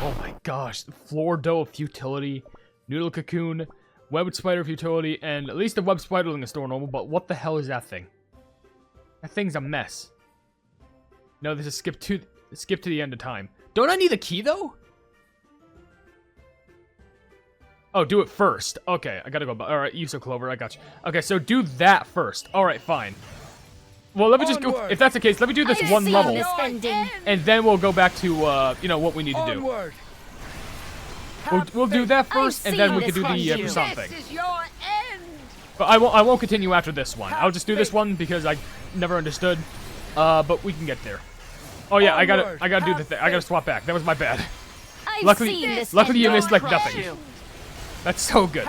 Oh my gosh. Floor dough of futility, noodle cocoon, webbed spider of futility, and at least the web spiderling is still normal, but what the hell is that thing? That thing's a mess. No, this is skip to the end of time. Don't I need a key though? Oh, do it first. Okay, I gotta go. Alright, use of clover, I got you. Okay, so do that first. Alright, fine. Well, let me just go. If that's the case, let me do this one level. And then we'll go back to, you know, what we need to do. We'll do that first, and then we can do the croissant thing. But I won't continue after this one. I'll just do this one because I never understood. But we can get there. Oh yeah, I gotta do the thing. I gotta swap back. That was my bad. Luckily you missed like nothing. That's so good.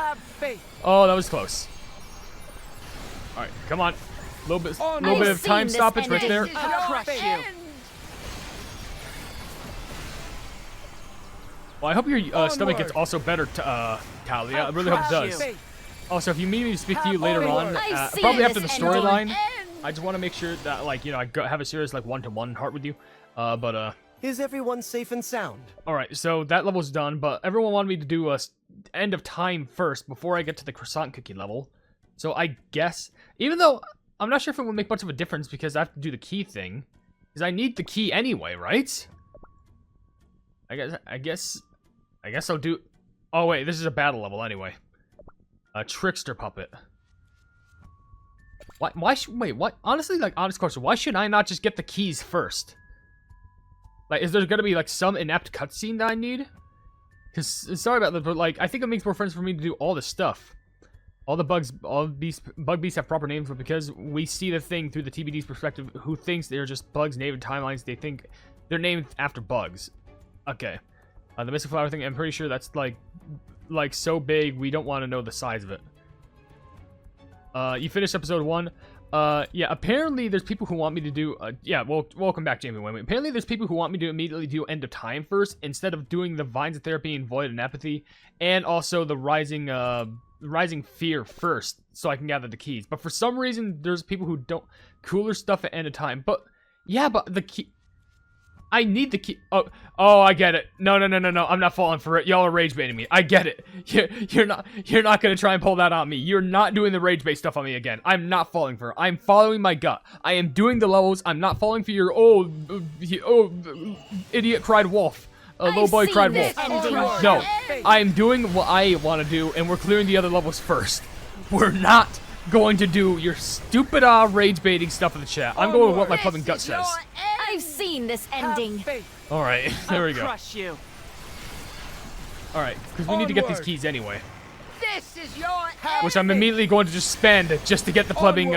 Oh, that was close. All right, come on. Little bit of time stoppage right there. Well, I hope your stomach gets also better, Talia. I really hope it does. Also, if you need me to speak to you later on, probably after the storyline, I just want to make sure that, like, you know, I have a serious, like, one-to-one heart with you. Is everyone safe and sound? Alright, so that level's done, but everyone wanted me to do a end of time first before I get to the croissant cookie level. So I guess, even though I'm not sure if it will make much of a difference because I have to do the key thing, because I need the key anyway, right? I guess I'll do. Oh wait, this is a battle level anyway. A trickster puppet. Wait, what? Honestly, like, honest question, why should I not just get the keys first? Like, is there gonna be, like, some inept cutscene that I need? Because, sorry about that, but, like, I think it makes more sense for me to do all this stuff. All the bug beasts have proper names, but because we see the thing through the TBD's perspective, who thinks they're just bugs named timelines, they think they're named after bugs. Okay. The Mystic Flower thing, I'm pretty sure that's, like so big, we don't want to know the size of it. You finished episode 1. Yeah, apparently there's people who want me to do, yeah, well, welcome back, Jamie Wayne. Apparently there's people who want me to immediately do End of Time first, instead of doing the Vines of Therapy and Void and Apathy, and also the Rising Fear first, so I can gather the keys. But for some reason, there's people who don't, cooler stuff at End of Time. But, yeah, but the key, I need the key. Oh, I get it. No, I'm not falling for it. Y'all are rage baiting me. I get it. You're not gonna try and pull that on me. You're not doing the rage bait stuff on me again. I'm not falling for it. I'm following my gut. I am doing the levels. I'm not falling for your idiot cried wolf. Little boy cried wolf. No, I am doing what I want to do, and we're clearing the other levels first. We're not going to do your stupid rage baiting stuff in the chat. I'm going with what my plumbing gut says. I've seen this ending. Alright, there we go. Crush you. Alright, because we need to get these keys anyway. This is your which I'm immediately going to just spend just to get the plumbing,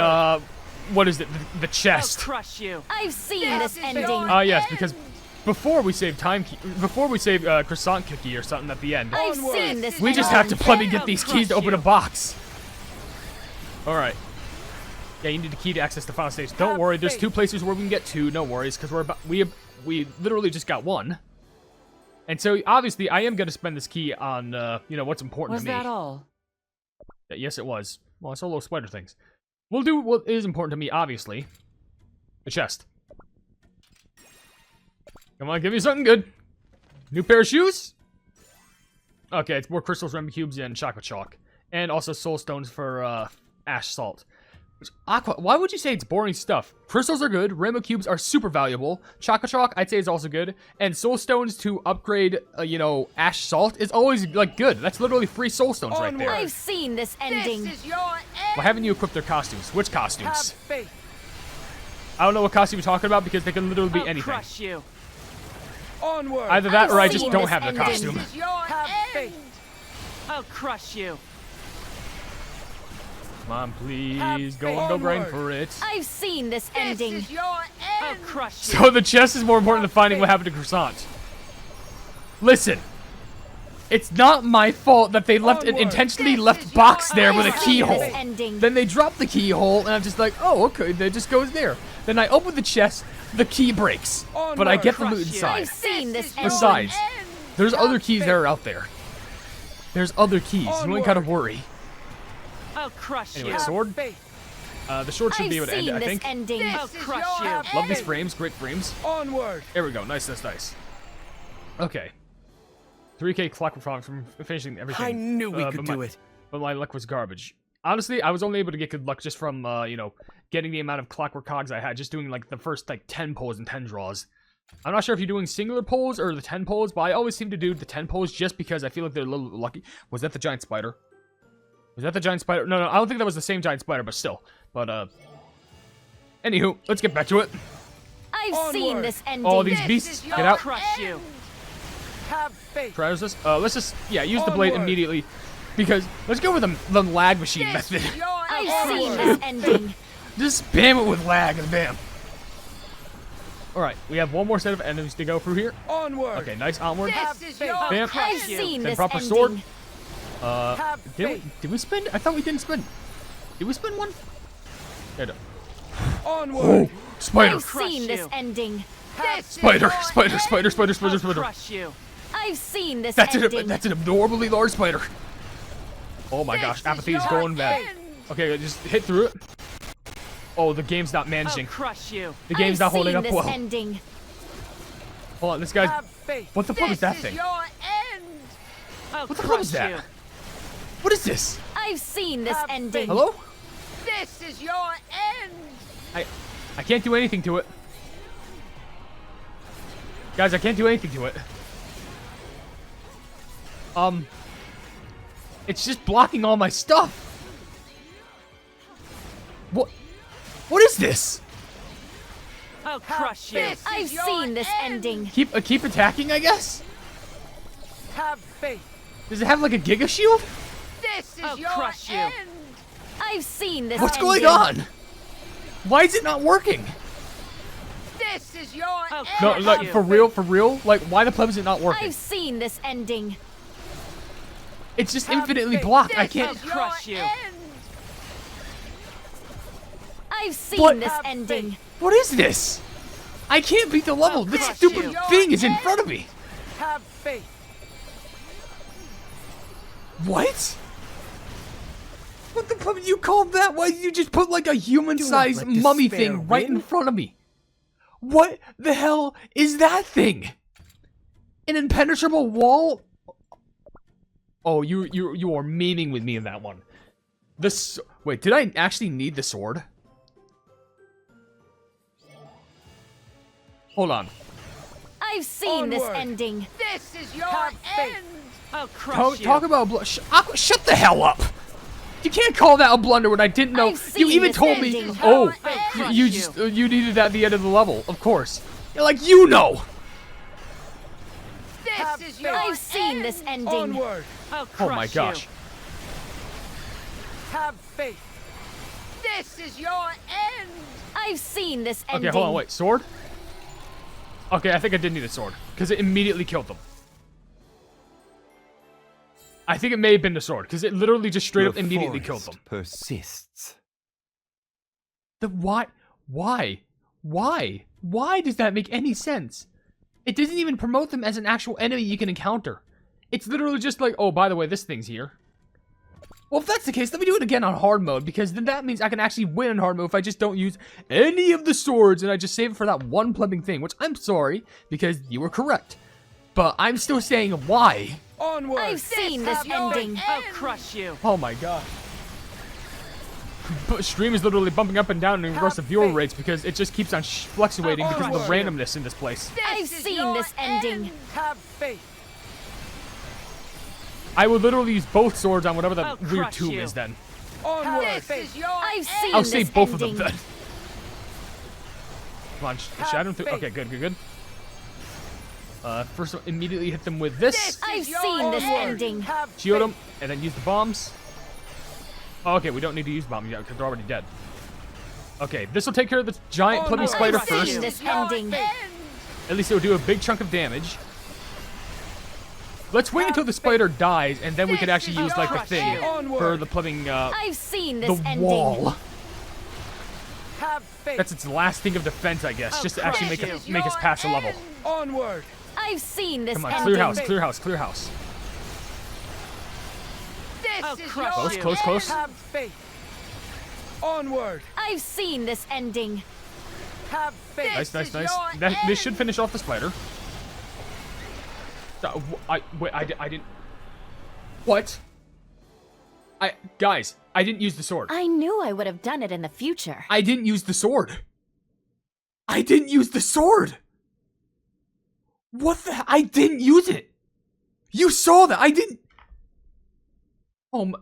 what is it, the chest. I'll crush you. I've seen this ending. Yes, because before we save croissant cookie or something at the end, I've seen this we just have to plumbing get these keys to open a box. Alright. Yeah, you need a key to access the final stage. Don't worry, there's 2 places where we can get to. No worries, because we literally just got 1. And so, obviously, I am going to spend this key on, you know, what's important to me. Was that all? Yes, it was. Well, it's all those spider things. We'll do what is important to me, obviously. The chest. Come on, give me something good. New pair of shoes? Okay, it's more crystals, Rainbow Cubes, and chocolate chalk. And also soul stones for, ash salt. Aqua, why would you say it's boring stuff? Crystals are good, rainbow cubes are super valuable, chocolate chalk I'd say is also good, and soul stones to upgrade, you know, ash salt is always, like, good. That's literally 3 soul stones right there. I've seen this ending. Why haven't you equipped their costumes? Which costumes? I don't know what costume you're talking about because they can literally be anything. Crush you. Onward. Either that or I just don't have the costume. I'll crush you. Come on, please. Go grind for it. I've seen this ending. I'll crush you. So the chest is more important than finding what happened to Croissant. Listen. It's not my fault that they left an intentionally left box there with a keyhole. Then they drop the keyhole, and I'm just like, oh, okay, that just goes there. Then I open the chest, the key breaks, but I get the loot inside. I've seen this Besides, there's other keys that are out there. There's other keys. You ain't gotta worry. I'll crush Anyway, you. sword. The sword should be able to end it, I think. I'll crush you. Love these frames, great frames. Onward. There we go, nice, nice. Okay. 3K clockwork farm from finishing everything. I knew we could do it. But my luck was garbage. Honestly, I was only able to get good luck just from, you know, getting the amount of clockwork cogs I had, just doing, like, the first, like, 10 pulls and 10 draws. I'm not sure if you're doing singular pulls or the 10 pulls, but I always seem to do the 10 pulls just because I feel like they're a little lucky. Was that the giant spider? Was that the giant spider? No, I don't think that was the same giant spider, but still. But, anywho, let's get back to it. I've seen this ending. All these beasts, get out. Crush you. Have faith. Try this. Let's just, yeah, use the blade immediately. Because, let's go with the lag machine method. I've seen this ending. Just spam it with lag and bam. Alright, we have one more set of enemies to go through here. Onward. Okay, nice, onward. Bam. I've seen Then this proper ending. sword. Did we spin? I thought we didn't spin. Did we spin one? Yeah, no. Onward. Oh, spider. I've seen this ending. Spider. Crush you. I've seen this ending. That's an abnormally large spider. Oh my gosh, apathy is going bad. Okay, just hit through it. Oh, the game's not managing. Crush you. The game's not holding up well. Ending. Hold on, this guy's. What the fuck is that thing? What the fuck is that? What is this? I've seen this ending. Hello? This is your end. I can't do anything to it. Guys, I can't do anything to it. It's just blocking all my stuff. What is this? I'll crush you. I've seen this ending. Keep attacking, I guess? Have faith. Does it have like a Giga Shield? This is I'll your crush you. end. I've seen this What's ending. going on? Why is it not working? This is your end. No, like for real? Like why the pleb is it not working? I've seen this ending. It's just infinitely blocked. I can't. This is your crush you. end. I've seen What? this ending. What is this? I can't beat the level. This crush stupid you. thing is in front of me. Have faith. What? What the fuck did you call that? Why did you just put like a human-sized let mummy despair thing right in win. front of me? What the hell is that thing? An impenetrable wall? Oh, you are memeing with me in that one. Wait, did I actually need the sword? Hold on. I've seen this Onward. ending. This is your Have faith. end. I'll crush you. Talk about shut the hell up! You can't call that a blunder when I didn't know. I've seen You even this told me. ending. Oh, crush you you. just you needed that at the end of the level, of course. You're like you know. This is your I've seen end. this ending. Onward. I'll crush Oh my gosh. you. Have faith. This is your end. I've seen this ending. Okay, hold on, wait. Sword? Okay, I think I did need a sword because it immediately killed them. I think it may have been the sword because it literally just straight up immediately killed them. Persists. Why does that make any sense? It doesn't even promote them as an actual enemy you can encounter. It's literally just like, oh, by the way, this thing's here. Well, if that's the case, let me do it again on hard mode, because then that means I can actually win in hard mode if I just don't use any of the swords and I just save it for that one plumbing thing, which I'm sorry, because you were correct. But I'm still saying why. Onward. I've seen this ending. I'll crush you. Oh my god. But stream is literally bumping up and down in regards to viewer rates because it just keeps on fluctuating because of the randomness in this place. I've seen this ending. Have faith. I would literally use both swords on whatever that I'll weird crush tomb you. is then. Onward. This is your I've seen I'll this save both ending. of them then. Come on, shadow through. Okay, good. First immediately hit them with this. I've seen this ending. Have Shield faith. them, and then use the bombs. Oh, okay, we don't need to use bombs yet because they're already dead. Okay, this will take care of the giant plumbing spider I've seen first. this ending. At least it will do a big chunk of damage. Let's wait until the spider dies, and then we can actually use like the thing for the plumbing, I've seen this the ending. wall. Have faith. That's its last thing of defense, I guess, just to actually make crush you. us pass a level. Onward. I've seen this Come on, ending. clear house. This I'll is crush your you. Close. Have faith. Onward. I've seen this ending. Have faith. Nice, nice, is nice. your This should finish off the spider. Wait, I didn't... What? Guys, I didn't use the sword. I knew I would have done it in the future. I didn't use the sword. I didn't use the sword. What the... I didn't use it. You saw that. I didn't... Oh my...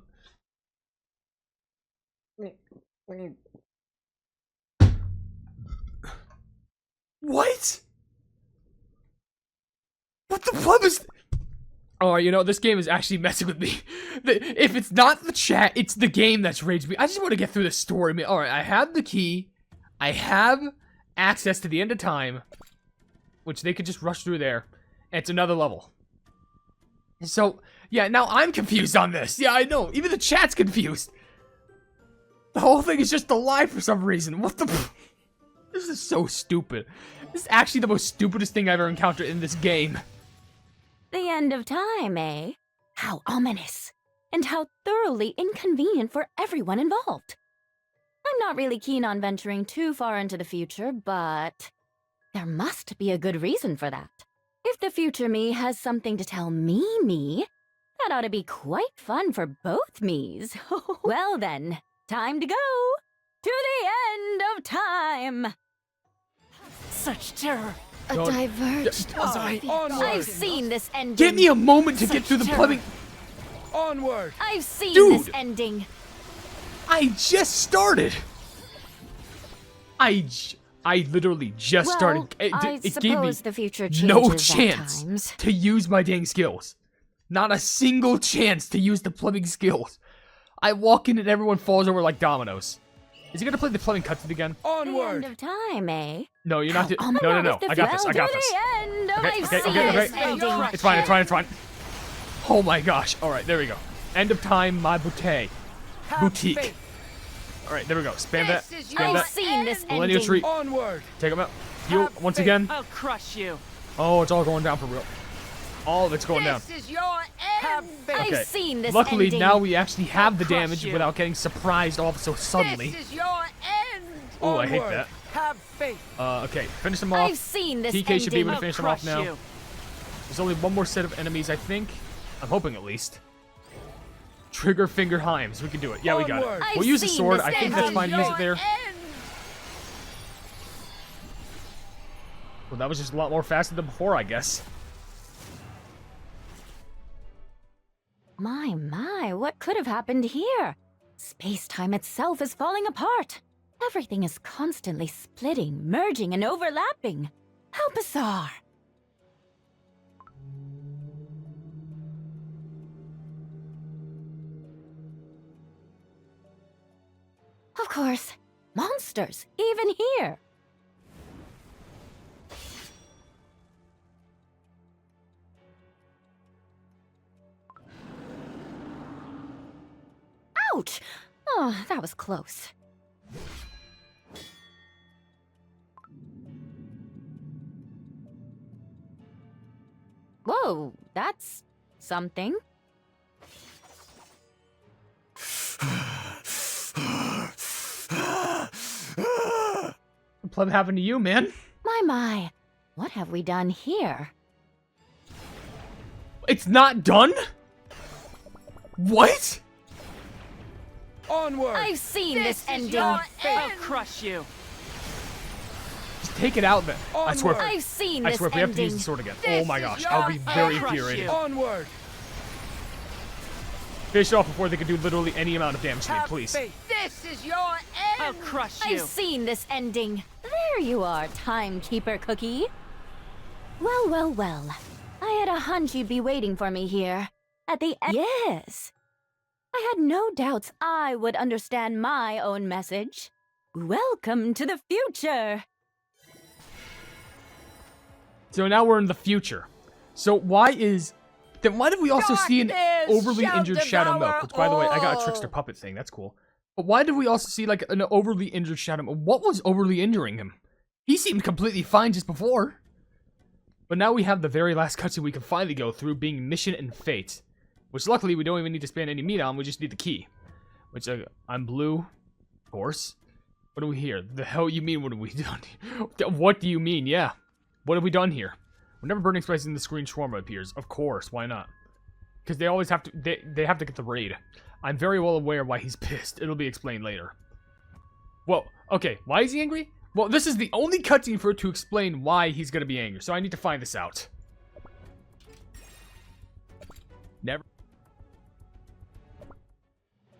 What? What the fuck is... Alright, you know, this game is actually messing with me. If it's not the chat, it's the game that's raging me. I just want to get through the story. Alright, I have the key. I have access to the end of time, which they could just rush through there. And it's another level. So, yeah, now I'm confused on this. Yeah, I know. Even the chat's confused. The whole thing is just a lie for some reason. What the... This is so stupid. This is actually the most stupidest thing I've ever encountered in this game. The end of time, eh? How ominous. And how thoroughly inconvenient for everyone involved. I'm not really keen on venturing too far into the future, but there must be a good reason for that. If the future me has something to tell me, that ought to be quite fun for both me's. Well then, time to go to the end of time. Such terror. A diverged Onward. I've seen this ending. Give me a moment to get through the plumbing. Onward. I've seen Dude. this ending. I just started. I literally just Well, started. I It gave me suppose the future no changes at chance times. to use my dang skills. Not a single chance to use the plumbing skills. I walk in and everyone falls over like dominoes. Is he gonna play the plumbing cutscene again? The end Onward. of time, eh? No, you're not. How No. ominous I got this. I got this. To the end. Okay, I've okay, seen okay, this okay. ending. It's fine. It's fine. It's fine. Oh my gosh. All right, there we go. End of time, my boutique. Have Boutique. faith. All right, there we go. Spam that. This is Spam I've that. seen this Millennial ending. tree. Onward. Take him out. Heal Have once faith. again. I'll crush you. Oh, it's all going down for real. All of it's going down. This is your Have end. faith. I've Okay. seen this Luckily, ending. now we actually have the I'll crush damage you. without getting surprised all so suddenly. This is your end. Oh, I hate Onward. that. Have faith. Okay, finish them off. I've seen this TK should be able to ending. finish them off Crush now. you. There's only one more set of enemies, I think. I'm hoping at least. Trigger finger Himes. We can do it. Yeah, we got Onward. it. I've We'll use the seen sword. this I think ending. that's fine to use it there. End. Well, that was just a lot more faster than before, I guess. My, what could have happened here? Space-time itself is falling apart. Everything is constantly splitting, merging, and overlapping. How bizarre. Of course, monsters, even here. Ouch! Oh, that was close. Whoa, that's something. What happened to you, man? My, what have we done here? It's not done? What? Onward. I've seen this This is ending. your I'll end. crush you. Just take it out then. I swear. Onward. I've seen I this swear, if we have to use ending. the sword again. This Oh my is gosh, your I'll be very end. infuriated. Onward. Finish it off before they can do literally any amount of damage to me, Have please. faith. This is your I'll end. crush you. I've seen this ending. There you are, timekeeper cookie. Well. I had a hunch you'd be waiting for me here. At the end. Yes. I had no doubts I would understand my own message. Welcome to the future. So now we're in the future. So why did we also see an Darkness overly shall injured Shadow devour Milk? Which, by the way, I got a all. trickster puppet thing. That's cool. But why did we also see like an overly injured Shadow Milk? What was overly injuring him? He seemed completely fine just before. But now we have the very last cutscene we can finally go through, being Mission and Fate. Which luckily we don't even need to spend any meat on, we just need the key. Which, I'm blue. Of course. What do we hear? The hell you mean, what have we done here? What do you mean? Yeah. What have we done here? Whenever burning spice in the screen, shawarma appears. Of course, why not? Because they always have to, they have to get the raid. I'm very well aware why he's pissed. It'll be explained later. Well, okay, why is he angry? Well, this is the only cutscene for it to explain why he's gonna be angry, so I need to find this out. Never.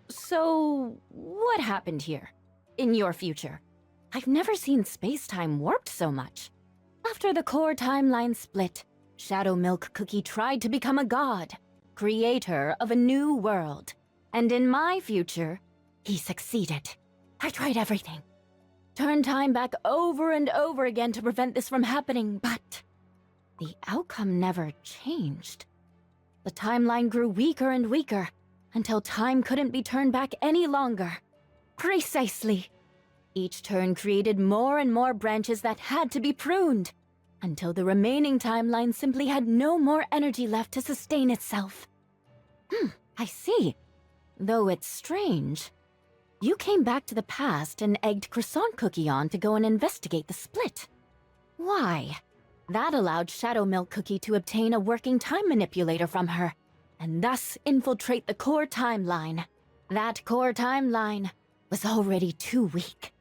So, what happened here? In your future? I've never seen space-time warped so much. After the core timeline split, Shadow Milk Cookie tried to become a god, creator of a new world. And in my future, he succeeded. I tried everything. Turned time back over and over again to prevent this from happening, but the outcome never changed. The timeline grew weaker and weaker, until time couldn't be turned back any longer. Precisely. Each turn created more and more branches that had to be pruned, until the remaining timeline simply had no more energy left to sustain itself. I see. Though it's strange. You came back to the past and egged Croissant Cookie on to go and investigate the split. Why? That allowed Shadow Milk Cookie to obtain a working time manipulator from her, and thus infiltrate the core timeline. That core timeline was already too weak.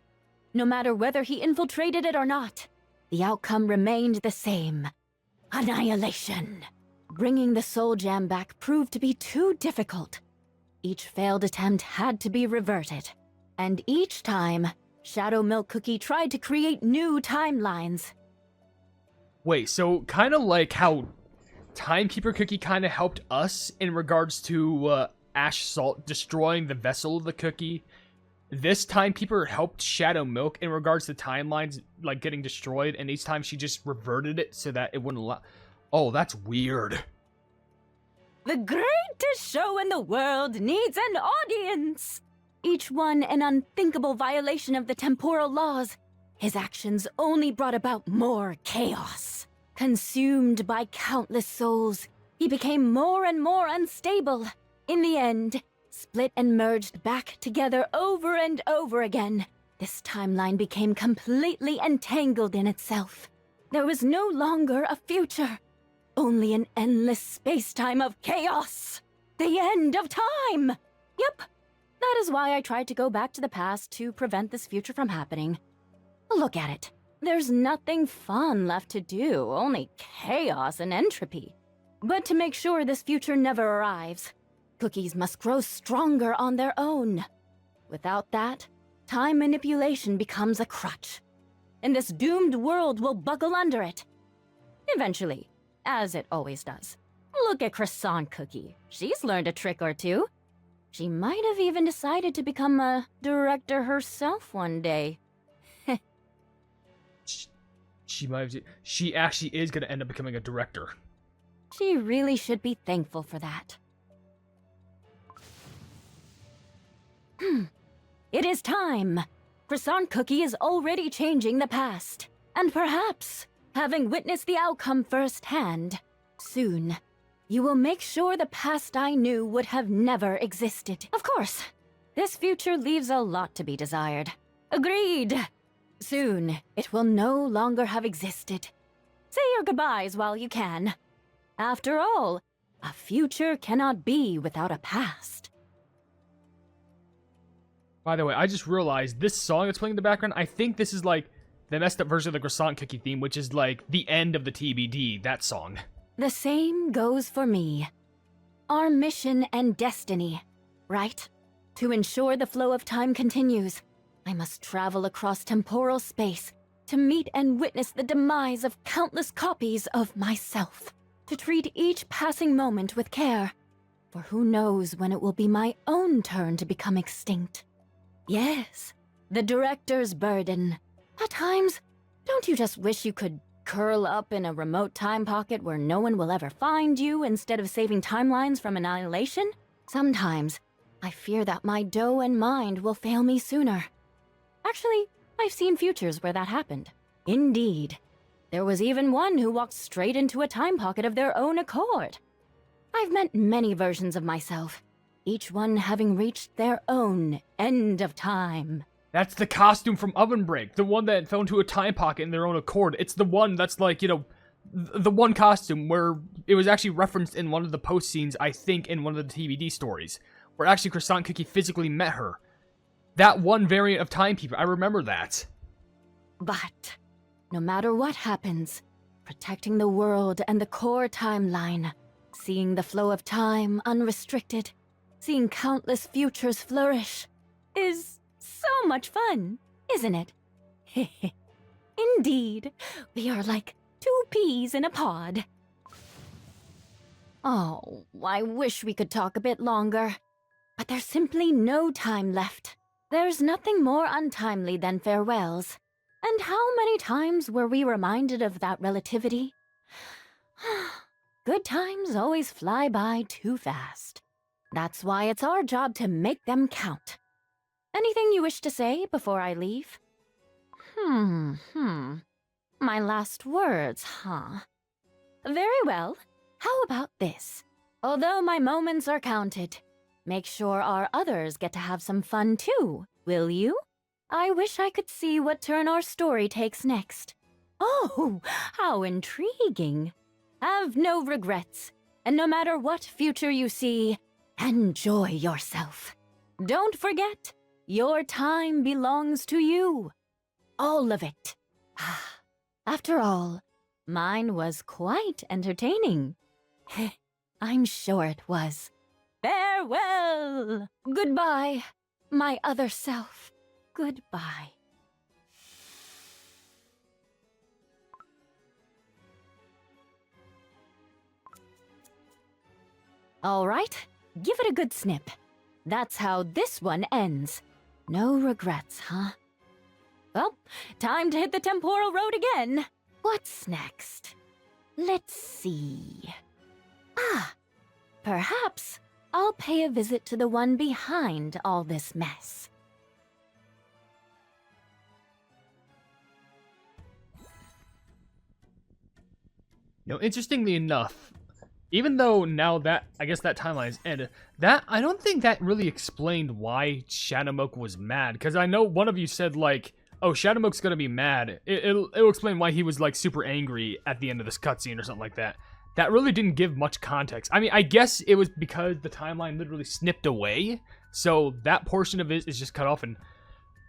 No matter whether he infiltrated it or not, the outcome remained the same. Annihilation. Bringing the Soul Gem back proved to be too difficult. Each failed attempt had to be reverted. And each time, Shadow Milk Cookie tried to create new timelines. Wait, so kind of like how Timekeeper Cookie kind of helped us in regards to Ash Salt destroying the vessel of the cookie. This Timekeeper helped Shadow Milk in regards to timelines like getting destroyed, and each time she just reverted it so that it wouldn't allow. Oh, that's weird. The greatest show in the world needs an audience. Each one an unthinkable violation of the temporal laws. His actions only brought about more chaos. Consumed by countless souls, he became more and more unstable. In the end, split and merged back together over and over again. This timeline became completely entangled in itself. There was no longer a future, only an endless space-time of chaos. The end of time! Yep, that is why I tried to go back to the past to prevent this future from happening. Look at it. There's nothing fun left to do, only chaos and entropy. But to make sure this future never arrives, cookies must grow stronger on their own. Without that, time manipulation becomes a crutch. And this doomed world will buckle under it. Eventually, as it always does. Look at Croissant Cookie. She's learned a trick or two. She might have even decided to become a director herself one day. She actually is going to end up becoming a director. She really should be thankful for that. It is time. Croissant Cookie is already changing the past. And perhaps, having witnessed the outcome firsthand, soon, you will make sure the past I knew would have never existed. Of course, this future leaves a lot to be desired. Agreed. Soon, it will no longer have existed. Say your goodbyes while you can. After all, a future cannot be without a past. By the way, I just realized this song that's playing in the background, I think this is like the messed up version of the Croissant Cookie theme, which is like the end of the TBD, that song. The same goes for me. Our mission and destiny, right? To ensure the flow of time continues, I must travel across temporal space to meet and witness the demise of countless copies of myself. To treat each passing moment with care, for who knows when it will be my own turn to become extinct. Yes, the director's burden. At times, don't you just wish you could curl up in a remote time pocket where no one will ever find you instead of saving timelines from annihilation? Sometimes, I fear that my dough and mind will fail me sooner. Actually, I've seen futures where that happened. Indeed. There was even one who walked straight into a time pocket of their own accord. I've met many versions of myself, each one having reached their own end of time. That's the costume from OvenBreak, the one that fell into a time pocket in their own accord. It's the one that's like, you know, the one costume where it was actually referenced in one of the post scenes, I think, in one of the TBD stories, where actually Croissant Cookie physically met her. That one variant of Timekeeper, I remember that. But no matter what happens, protecting the world and the core timeline, seeing the flow of time unrestricted, seeing countless futures flourish, is so much fun, isn't it? Indeed, we are like 2 peas in a pod. Oh, I wish we could talk a bit longer, but there's simply no time left. There's nothing more untimely than farewells. And how many times were we reminded of that relativity? Good times always fly by too fast. That's why it's our job to make them count. Anything you wish to say before I leave? My last words, huh? Very well. How about this? Although my moments are counted, make sure our others get to have some fun too, will you? I wish I could see what turn our story takes next. Oh, how intriguing. Have no regrets, and no matter what future you see, enjoy yourself. Don't forget, your time belongs to you. All of it. After all, mine was quite entertaining. I'm sure it was. Farewell! Goodbye, my other self. Goodbye. All right, give it a good snip. That's how this one ends. No regrets, huh? Well, time to hit the temporal road again. What's next? Let's see. Perhaps I'll pay a visit to the one behind all this mess. You know, interestingly enough, even though now that, I guess that timeline is ended, that, I don't think that really explained why Shadowmoke was mad. Because I know one of you said, like, oh, Shadowmoke's gonna be mad. It'll explain why he was, like, super angry at the end of this cutscene or something like that. That really didn't give much context. I mean, I guess it was because the timeline literally snipped away, so that portion of it is just cut off, and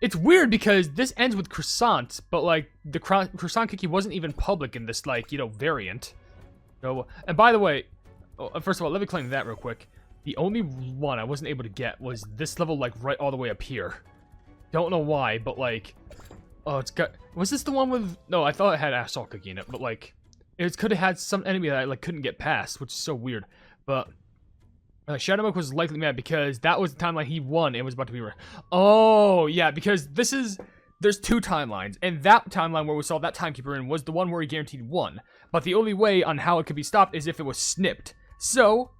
it's weird because this ends with Croissant, but, like, the Croissant Cookie wasn't even public in this, like, you know, variant. So, and by the way, first of all, let me claim that real quick. The only one I wasn't able to get was this level, like, right all the way up here. Don't know why, but, like, oh, it's got, was this the one with, no, I thought it had Assault Cookie in it, but, like, it could have had some enemy that I, like, couldn't get past, which is so weird, but Shadowmoke was likely mad because that was the timeline he won and was about to be... Oh, yeah, because this is... There's 2 timelines, and that timeline where we saw that Timekeeper in was the one where he guaranteed won. But the only way on how it could be stopped is if it was snipped. So,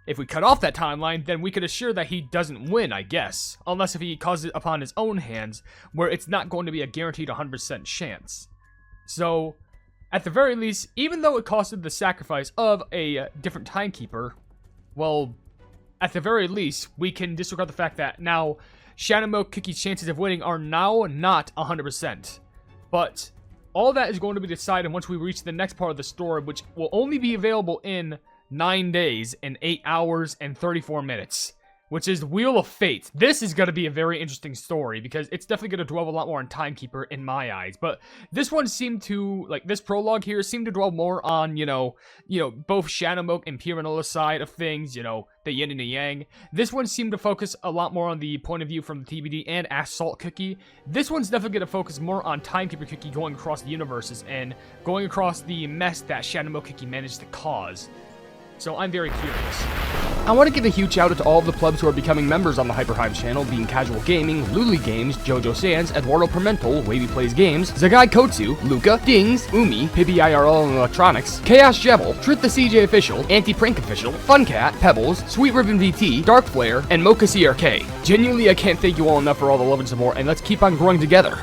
if we cut off that timeline, then we could assure that he doesn't win, I guess. Unless if he causes it upon his own hands, where it's not going to be a guaranteed 100% chance. So, at the very least, even though it costed the sacrifice of a different Timekeeper, well, at the very least, we can disregard the fact that now Shadowmoke Cookie's chances of winning are now not 100%. But all that is going to be decided once we reach the next part of the story, which will only be available in 9 days and 8 hours and 34 minutes. Which is Wheel of Fate. This is going to be a very interesting story because it's definitely going to dwell a lot more on Timekeeper in my eyes. But this one seemed to, like, this prologue here seemed to dwell more on, you know, both Shadowmoke and Piranha's side of things, you know, the yin and the yang. This one seemed to focus a lot more on the point of view from the TBD and Assault Cookie. This one's definitely going to focus more on Timekeeper Cookie going across the universes and going across the mess that Shadowmoke Cookie managed to cause. So I'm very curious. I want to give a huge shout out to all of the plebs who are becoming members on the HyperHimes channel, being Casual Gaming, Luli Games, Jojo Sands, Eduardo Pimentel, Wavy Plays Games, Zagai Kotsu, Luca, Dings, Umi, Pibby IRL and Electronics, Chaos Jebel, Truth the CJ Official, Anti-Prank Official, Funcat, Pebbles, Sweet Ribbon VT, Dark Flare, and Mocha CRK. Genuinely, I can't thank you all enough for all the love and support, and let's keep on growing together.